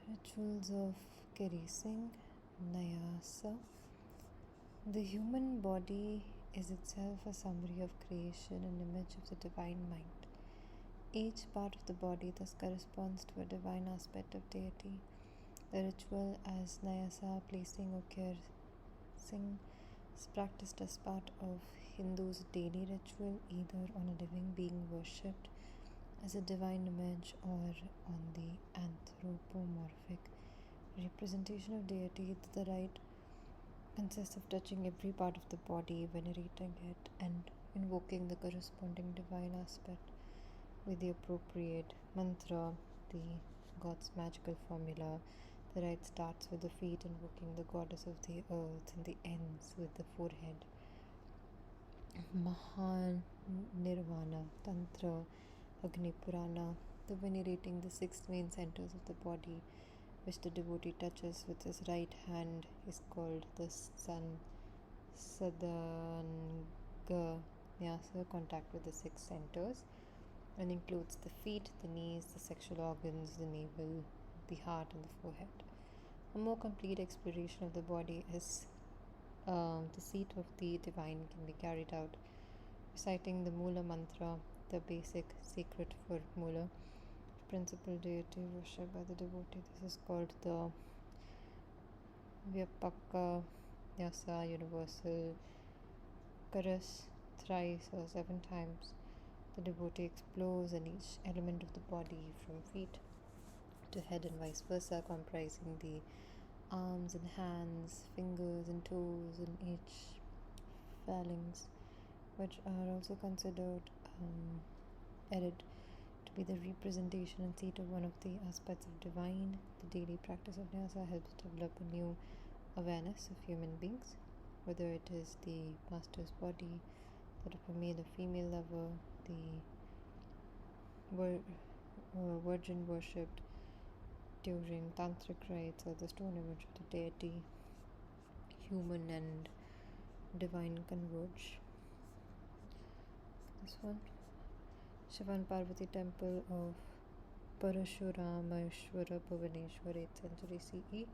Rituals of caressing, Nyasa. The human body is itself a summary of creation, an image of the divine mind. Each part of the body thus corresponds to a divine aspect of deity. The ritual as Nyasa, placing or caressing, is practiced as part of Hindus' daily ritual, either on a living being worshipped as a divine image or on the anthropomorphic representation of deity. The rite consists of touching every part of the body, venerating it, and invoking the corresponding divine aspect with the appropriate mantra, the god's magical formula. The rite starts with the feet, invoking the goddess of the earth, and the ends with the forehead. Mahanirvana Tantra, Agni Purana, the venerating the six main centers of the body, which the devotee touches with his right hand, is called the sun sadhanga nyasa, contact with the six centers, and includes the feet, the knees, the sexual organs, the navel, the heart, and the forehead. A more complete exploration of the body is the seat of the divine can be carried out reciting the Mula mantra, the basic secret for Mula, principal deity worshipped by the devotee. This is called the Vyapaka Nyasa, universal caress, thrice or 7 times. The devotee explores in each element of the body from feet to head and vice versa, comprising the arms and hands, fingers and toes, and each phalanx, which are also considered Erid to be the representation and seat of one of the aspects of divine. The daily practice of Nyasa helps develop a new awareness of human beings, whether it is the master's body, that of a male or female lover, the virgin worshipped during tantric rites, or the stone image of the deity. Human and divine converge. This one, Shivan Parvati Temple of Parashurameshwara, Bhubaneswar, 8th century CE.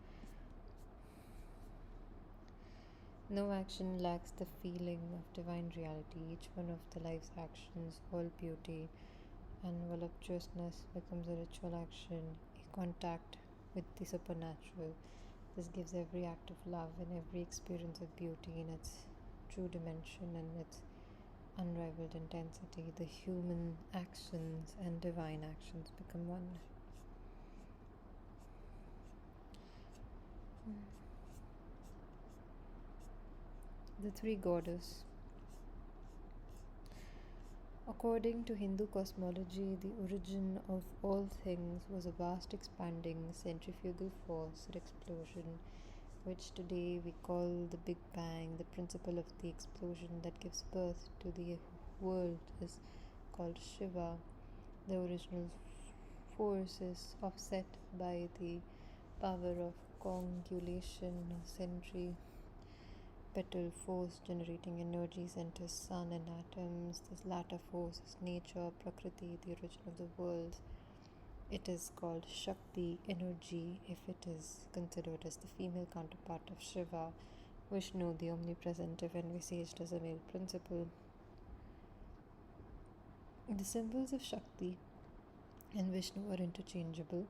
No action lacks the feeling of divine reality. Each one of the life's actions, all beauty and voluptuousness, becomes a ritual action, a contact with the supernatural. This gives every act of love and every experience of beauty in its true dimension and its unrivaled intensity. The human actions and divine actions become one. The three goddesses. According to Hindu cosmology, the origin of all things was a vast expanding centrifugal force or explosion, which today we call the Big Bang. The principle of the explosion that gives birth to the world is called Shiva. The original force is offset by the power of conjugation, centripetal force generating energy centers sun and atoms. This latter force is nature, Prakriti, the origin of the world. It is called Shakti, energy, if it is considered as the female counterpart of Shiva. Vishnu, the omnipresent, if envisaged as a male principle. The symbols of Shakti and Vishnu are interchangeable.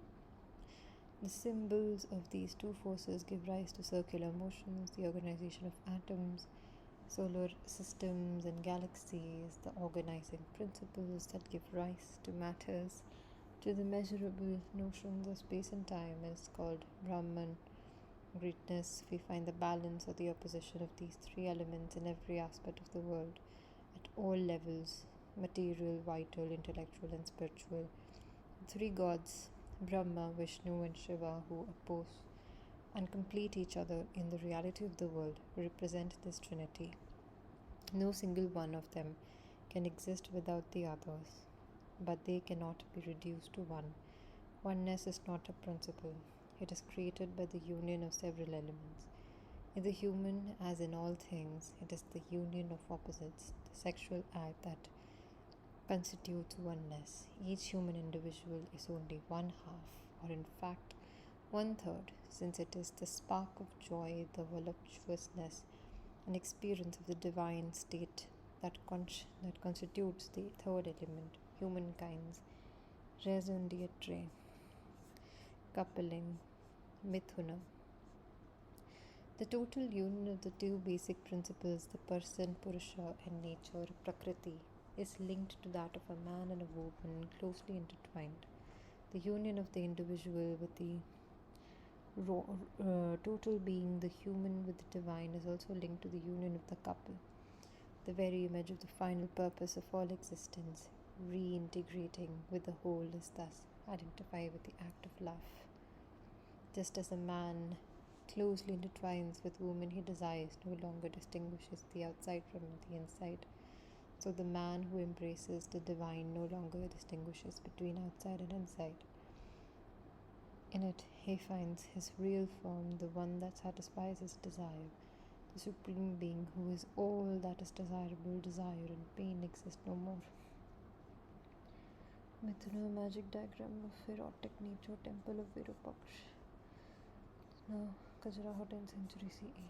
The symbols of these two forces give rise to circular motions, the organization of atoms, solar systems, and galaxies, the organizing principles that give rise to matters, to the measurable notions of space and time, is called Brahman. Greatness, we find the balance or the opposition of these three elements in every aspect of the world, at all levels: material, vital, intellectual, and spiritual. The three gods, Brahma, Vishnu, and Shiva, who oppose and complete each other in the reality of the world, represent this trinity. No single one of them can exist without the others, but they cannot be reduced to one. Oneness is not a principle, it is created by the union of several elements. In the human, as in all things, it is the union of opposites, the sexual act that constitutes oneness. Each human individual is only one half, or in fact, One third, since it is the spark of joy, the voluptuousness, and experience of the divine state that constitutes the third element, humankind's raison d'etre, coupling, mithuna. The total union of the two basic principles, the person, Purusha, and nature, Prakriti, is linked to that of a man and a woman, closely intertwined. The union of the individual with the total being, the human with the divine, is also linked to the union of the couple, the very image of the final purpose of all existence. Reintegrating with the whole is thus identified with the act of love. Just as a man closely intertwines with woman he desires, no longer distinguishes the outside from the inside, so the man who embraces the divine no longer distinguishes between outside and inside. In it, he finds his real form, the one that satisfies his desire. The Supreme Being, who is all that is desirable, desire and pain exist no more. Mithuna, magic diagram of erotic nature, temple of Virupaksha. Now, Khajuraho, 10th century CE.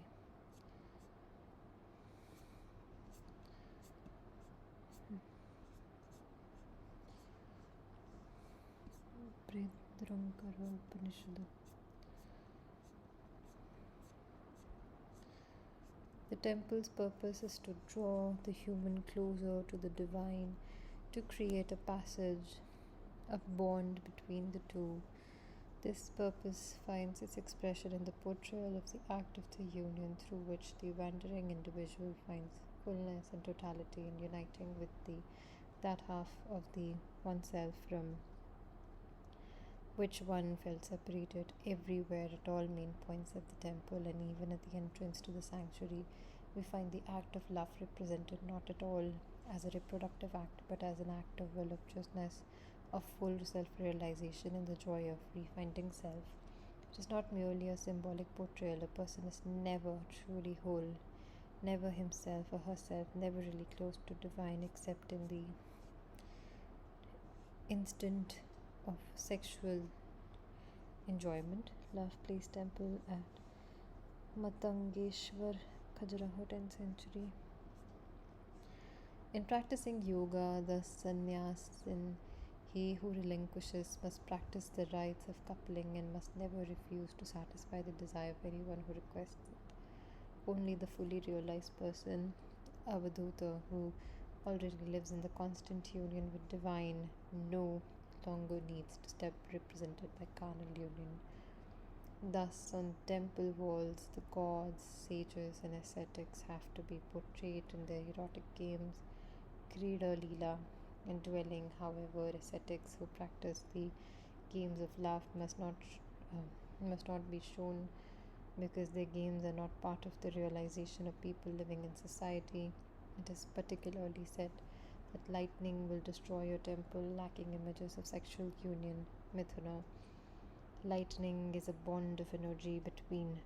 Brihadrankara Upanishad. The temple's purpose is to draw the human closer to the divine, to create a passage, a bond between the two. This purpose finds its expression in the portrayal of the act of the union through which the wandering individual finds fullness and totality in uniting with that half of the oneself from which one felt separated. Everywhere at all main points of the temple and even at the entrance to the sanctuary, we find the act of love represented not at all as a reproductive act but as an act of voluptuousness, of full self-realization in the joy of refinding self. It is not merely a symbolic portrayal. A person is never truly whole, never himself or herself, never really close to divine except in the instant of sexual enjoyment. Love Place Temple at Matangeshwar, Khajuraho, 10th century. In practicing yoga, the sannyasin, he who relinquishes, must practice the rites of coupling and must never refuse to satisfy the desire of anyone who requests it. Only the fully realized person, Avadhuta, who already lives in the constant union with divine, no longer needs to step represented by carnal union. Thus, on temple walls, the gods, sages, and ascetics have to be portrayed in their erotic games, Krida Leela, and dwelling. However, ascetics who practice the games of love must not be shown because their games are not part of the realization of people living in society. It is particularly said that lightning will destroy your temple, lacking images of sexual union, Mithuna. Lightning is a bond of energy between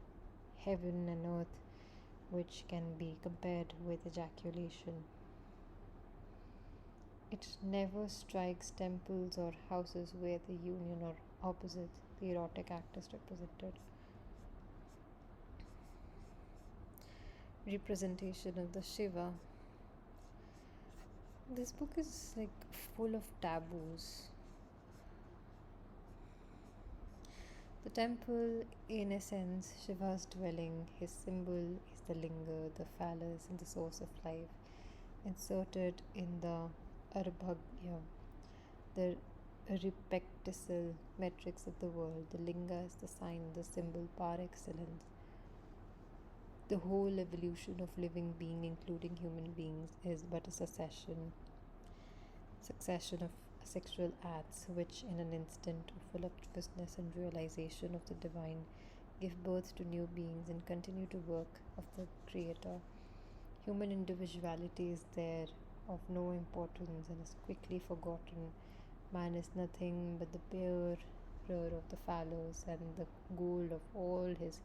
heaven and earth, which can be compared with ejaculation. It never strikes temples or houses where the union or opposite, the erotic act, is represented. Representation of the Shiva. This book is full of taboos. The temple, in essence, Shiva's dwelling, his symbol is the linga, the phallus, and the source of life, inserted in the Arbhagya, the repectical metrics of the world. The linga is the sign, the symbol par excellence. The whole evolution of living being, including human beings, is but a succession of sexual acts which, in an instant of voluptuousness and realization of the divine, give birth to new beings and continue to work of the Creator. Human individuality is there of no importance and is quickly forgotten. Man is nothing but the bearer of the phallus, and the goal of all his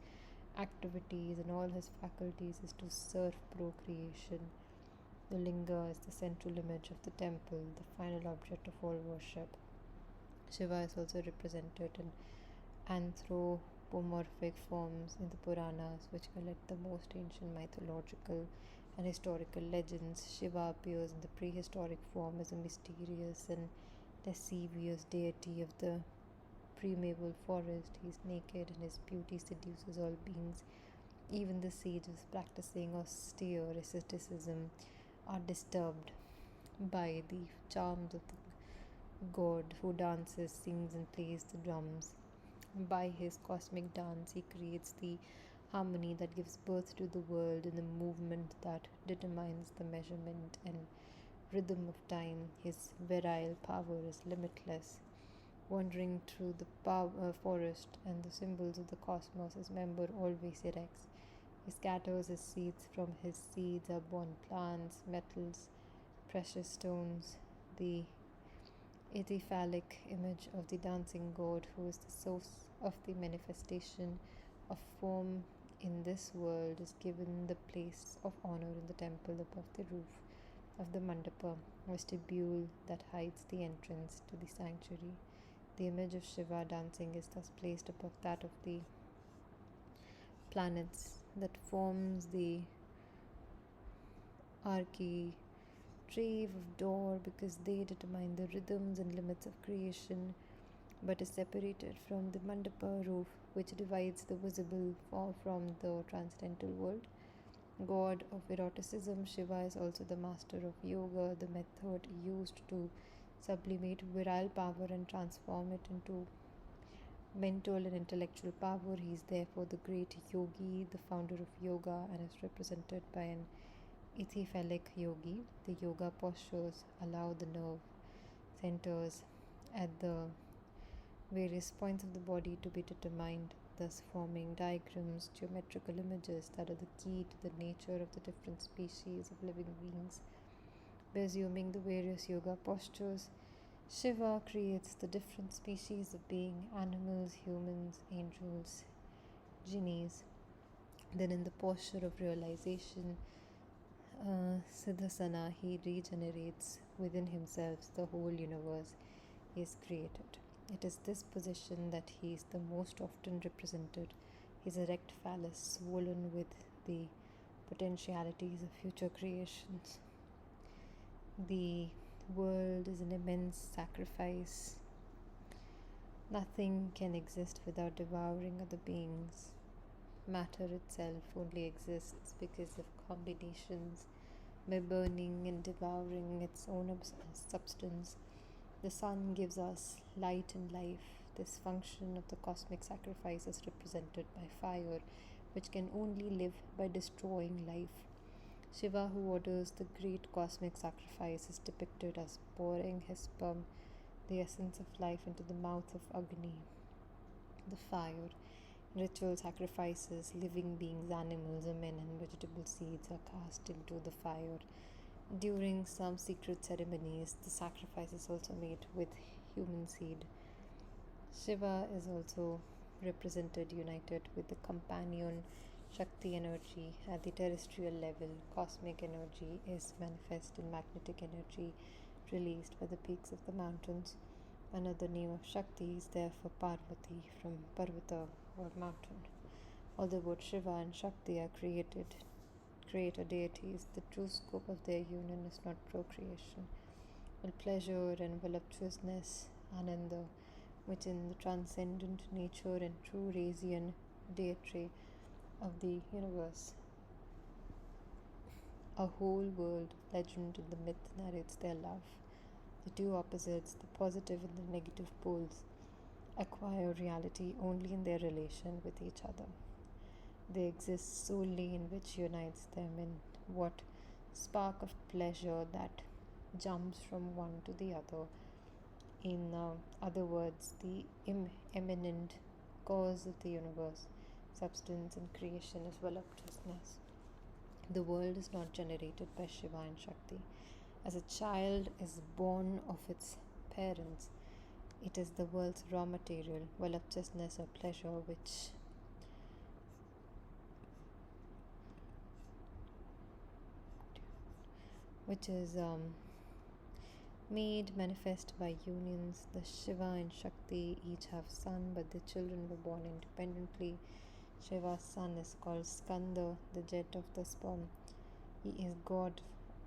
activities and all his faculties is to serve procreation. The linga is the central image of the temple, the final object of all worship. Shiva is also represented in anthropomorphic forms in the Puranas, which collect the most ancient mythological and historical legends. Shiva appears in the prehistoric form as a mysterious and lascivious deity of the primeval forest. He is naked and his beauty seduces all beings. Even the sages practicing austere asceticism are disturbed by the charms of the god who dances, sings, and plays the drums. By his cosmic dance, he creates the harmony that gives birth to the world and the movement that determines the measurement and rhythm of time. His virile power is limitless. Wandering through the forest and the symbols of the cosmos, his member always erects. He scatters his seeds. From his seeds are born plants, metals, precious stones. The ethephalic image of the dancing god, who is the source of the manifestation of form in this world, is given the place of honor in the temple above the roof of the mandapa, vestibule that hides the entrance to the sanctuary. The image of Shiva dancing is thus placed above that of the planets that forms the architrave of door, because they determine the rhythms and limits of creation, but is separated from the mandapa roof, which divides the visible from the transcendental world. God of eroticism, Shiva is also the master of yoga, the method used to sublimate virile power and transform it into mental and intellectual power. He is therefore the great yogi, the founder of yoga, and is represented by an ethephalic yogi. The yoga postures allow the nerve centers at the various points of the body to be determined, thus forming diagrams, geometrical images that are the key to the nature of the different species of living beings. By assuming the various yoga postures, Shiva creates the different species of being: animals, humans, angels, genies. Then, in the posture of realization, Siddhasana, he regenerates within himself the whole universe he has created. It is this position that he is the most often represented, his erect phallus swollen with the potentialities of future creations. The world is an immense sacrifice. Nothing can exist without devouring other beings. Matter itself only exists because of combinations. By burning and devouring its own substance, the sun gives us light and life. This function of the cosmic sacrifice is represented by fire, which can only live by destroying life. Shiva, who orders the great cosmic sacrifice, is depicted as pouring his sperm, the essence of life, into the mouth of Agni, the fire. In ritual sacrifices, living beings, animals, men, and vegetable seeds are cast into the fire. During some secret ceremonies, the sacrifice is also made with human seed. Shiva is also represented united with the companion Shakti energy. At the terrestrial level, cosmic energy is manifest in magnetic energy released by the peaks of the mountains. Another name of Shakti is therefore Parvati, from Parvata or mountain. Although both Shiva and Shakti are creator deities, the true scope of their union is not procreation, but pleasure and voluptuousness, Ananda, which in the transcendent nature and true Rasian deity of the universe. A whole world of legend and the myth narrates their love. The two opposites, the positive and the negative poles, acquire reality only in their relation with each other. They exist solely in which unites them in what spark of pleasure that jumps from one to the other. In other words, the immanent cause of the universe, substance and creation, is voluptuousness. The world is not generated by Shiva and Shakti. As a child is born of its parents, it is the world's raw material, voluptuousness or pleasure, which is Made manifest by unions, the Shiva and Shakti each have son, but the children were born independently. Shiva's son is called Skanda, the jet of the sperm. He is god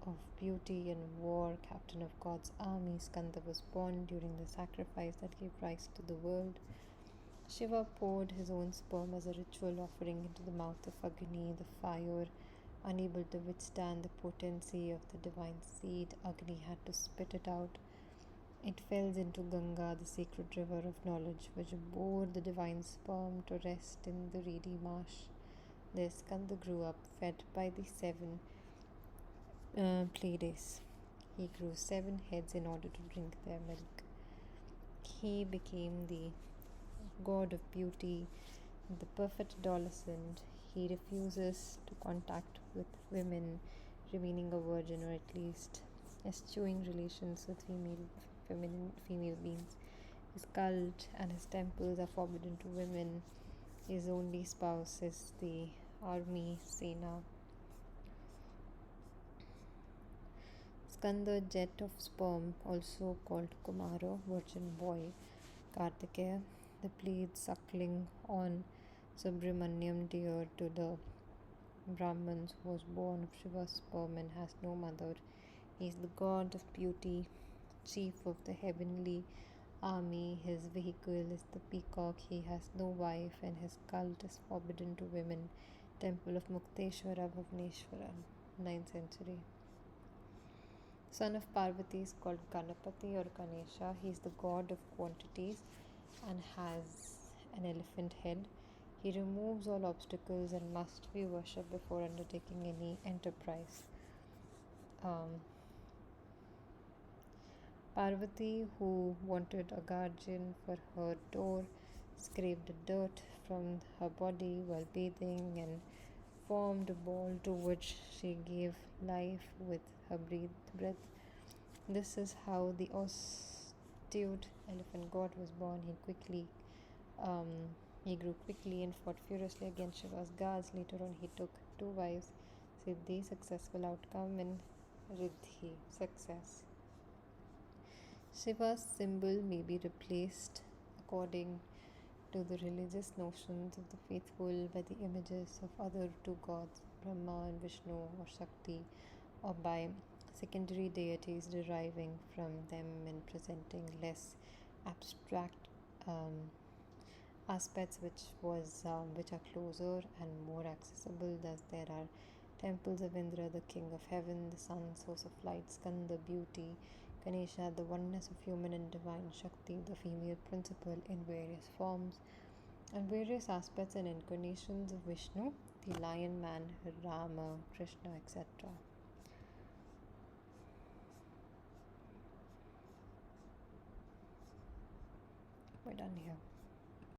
of beauty and war, captain of God's army. Skanda was born during the sacrifice that gave rise to the world. Shiva poured his own sperm as a ritual offering into the mouth of Agni, the fire. Unable to withstand the potency of the divine seed, Agni had to spit it out. It fell into Ganga, the sacred river of knowledge, which bore the divine sperm to rest in the reedy marsh. There Skanda grew up, fed by the seven Pleiades. He grew 7 heads in order to drink their milk. He became the god of beauty, the perfect adolescent. He refuses to contact with women, remaining a virgin or at least eschewing relations with female beings. His cult and his temples are forbidden to women. His only spouse is the army Sena. Skanda, jet of sperm, also called Kumara, virgin boy. Kartikeya, the Pleiades suckling on Subramanyam, dear to the Brahmins, was born of Shiva's sperm and has no mother. He is the god of beauty, chief of the heavenly army. His vehicle is the peacock. He has no wife and his cult is forbidden to women. Temple of Mukteshwara, Bhubaneswara, 9th century. Son of Parvati is called Ganapati or Ganesha. He is the god of quantities and has an elephant head. He removes all obstacles and must be worshipped before undertaking any enterprise. Parvati, who wanted a guardian for her door, scraped the dirt from her body while bathing and formed a ball to which she gave life with her breath. This is how the astute elephant god was born. He grew quickly and fought furiously against Shiva's guards. Later on, he took 2 wives. Siddhi, successful outcome, and Riddhi, success. Shiva's symbol may be replaced according to the religious notions of the faithful by the images of other 2 gods, Brahma and Vishnu or Shakti, or by secondary deities deriving from them and presenting less abstract aspects which are closer and more accessible. Thus, there are temples of Indra, the king of heaven, the sun, source of light, Skanda, beauty, Ganesha, the oneness of human and divine, Shakti, the female principle in various forms, and various aspects and incarnations of Vishnu, the lion man, Rama, Krishna, etc. We're done here.